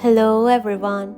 Hello everyone,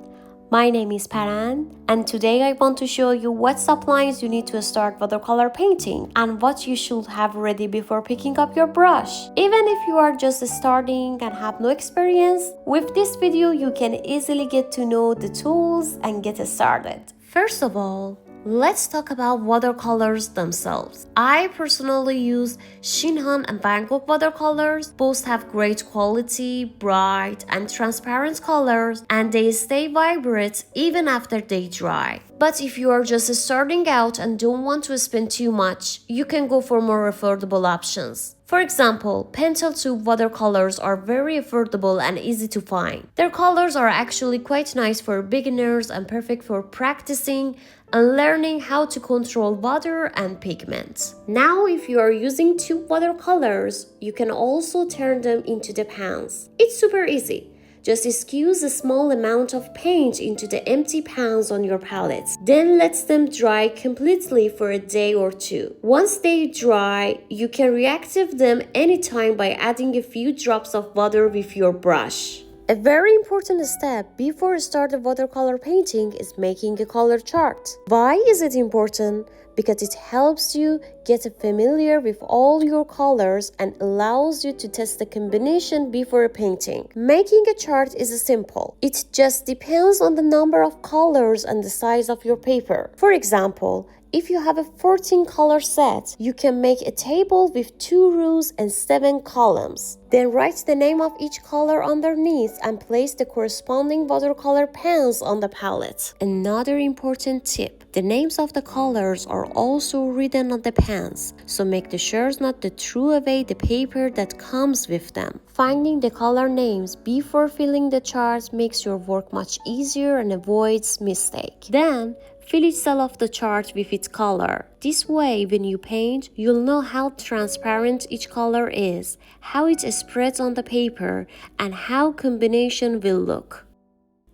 my name is Paran and today I want to show you what supplies you need to start watercolor painting and what you should have ready before picking up your brush. Even if you are just starting and have no experience, with this video you can easily get to know the tools and get started. First of all, let's talk about watercolors themselves. I personally use Shinhan and Van Gogh watercolors. Both have great quality, bright and transparent colors, and they stay vibrant even after they dry. But if you are just starting out and don't want to spend too much, you can go for more affordable options. For example, pencil tube watercolors are very affordable and easy to find. Their colors are actually quite nice for beginners and perfect for practicing and learning how to control water and pigments. Now, if you are using tube watercolors, you can also turn them into the pans. It's super easy. Just squeeze a small amount of paint into the empty pans on your palettes. Then let them dry completely for a day or two. Once they dry, you can reactive them anytime by adding a few drops of water with your brush. A very important step before starting watercolor painting is making a color chart. Why is it important? Because it helps you get familiar with all your colors and allows you to test the combination before painting. Making a chart is simple. It just depends on the number of colors and the size of your paper. For example, if you have a 14 color set, you can make a table with 2 rows and 7 columns. Then write the name of each color underneath and place the corresponding watercolor pans on the palette. Another important tip, the names of the colors are also written on the pans, so make sure not to throw away the paper that comes with them. Finding the color names before filling the chart makes your work much easier and avoids mistake. Then, fill each cell of the chart with its color. This way, when you paint, you'll know how transparent each color is, how it spreads on the paper, and how combination will look.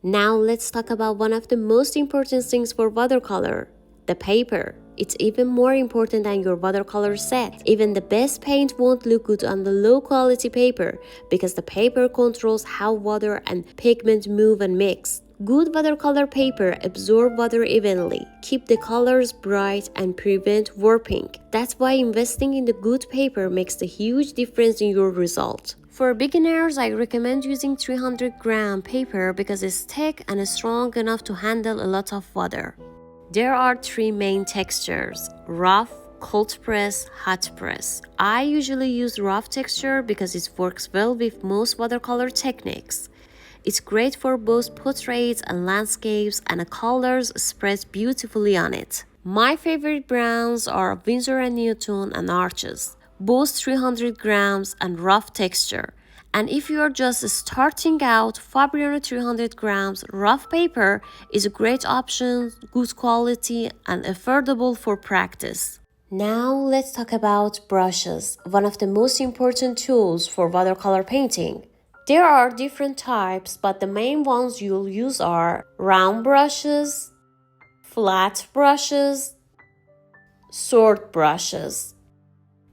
Now let's talk about one of the most important things for watercolor, the paper. It's even more important than your watercolor set. Even the best paint won't look good on the low quality paper because the paper controls how water and pigment move and mix. Good watercolor paper absorbs water evenly, keep the colors bright and prevent warping. That's why investing in the good paper makes a huge difference in your result. For beginners, I recommend using 300-gram paper because it's thick and strong enough to handle a lot of water. There are 3 main textures: rough, cold press, hot press. I usually use rough texture because it works well with most watercolor techniques. It's great for both portraits and landscapes, and the colors spread beautifully on it. My favorite brands are Winsor & Newton and Arches, both 300 grams and rough texture. And if you are just starting out, Fabriano 300 grams rough paper is a great option, good quality and affordable for practice. Now let's talk about brushes, one of the most important tools for watercolor painting. There are different types, but the main ones you'll use are round brushes, flat brushes, sword brushes.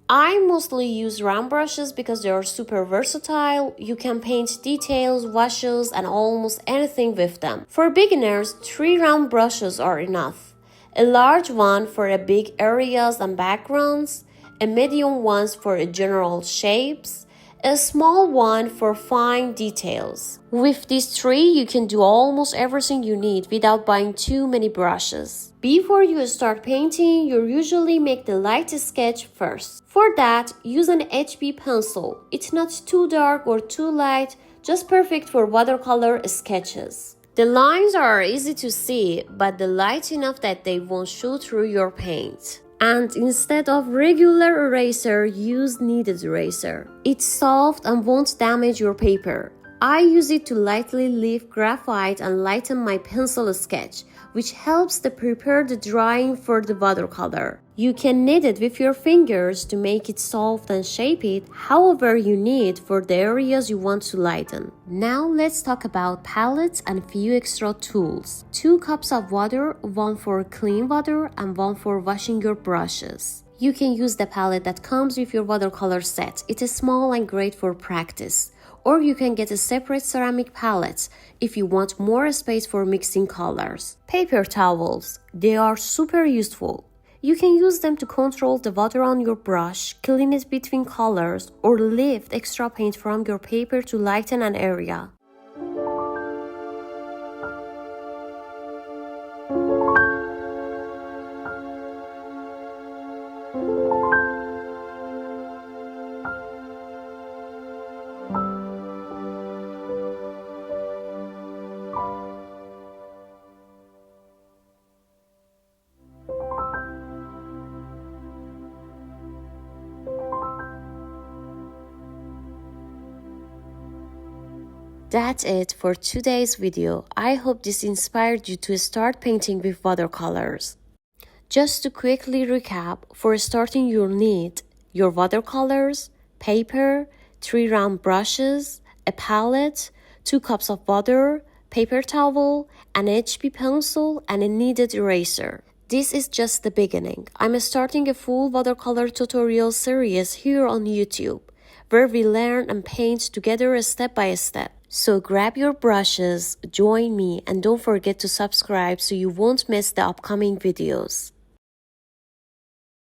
I mostly use round brushes because they are super versatile. You can paint details, washes, and almost anything with them. For beginners, 3 round brushes are enough. A large one for a big areas and backgrounds, a medium one for general shapes, a small one for fine details. With these 3, you can do almost everything you need without buying too many brushes. Before you start painting, you usually make the light sketch first. For that, use an HB pencil. It's not too dark or too light, just perfect for watercolor sketches. The lines are easy to see, but light enough that they won't show through your paint. And instead of regular eraser, use kneaded eraser. It's soft and won't damage your paper. I use it to lightly leave graphite and lighten my pencil sketch, which helps to prepare the drying for the watercolor. You can knead it with your fingers to make it soft and shape it however you need for the areas you want to lighten. Now let's talk about palettes and a few extra tools. 2 cups of water, one for clean water and one for washing your brushes. You can use the palette that comes with your watercolor set. It is small and great for practice. Or you can get a separate ceramic palette if you want more space for mixing colors. Paper towels. They are super useful. You can use them to control the water on your brush, clean it between colors, or lift extra paint from your paper to lighten an area. That's it for today's video. I hope this inspired you to start painting with watercolors. Just to quickly recap, for starting you'll need your watercolors, paper, 3 round brushes, a palette, 2 cups of water, paper towel, an HB pencil, and a kneaded eraser. This is just the beginning. I'm starting a full watercolor tutorial series here on YouTube, where we learn and paint together step by step. So grab your brushes, join me, and don't forget to subscribe so you won't miss the upcoming videos.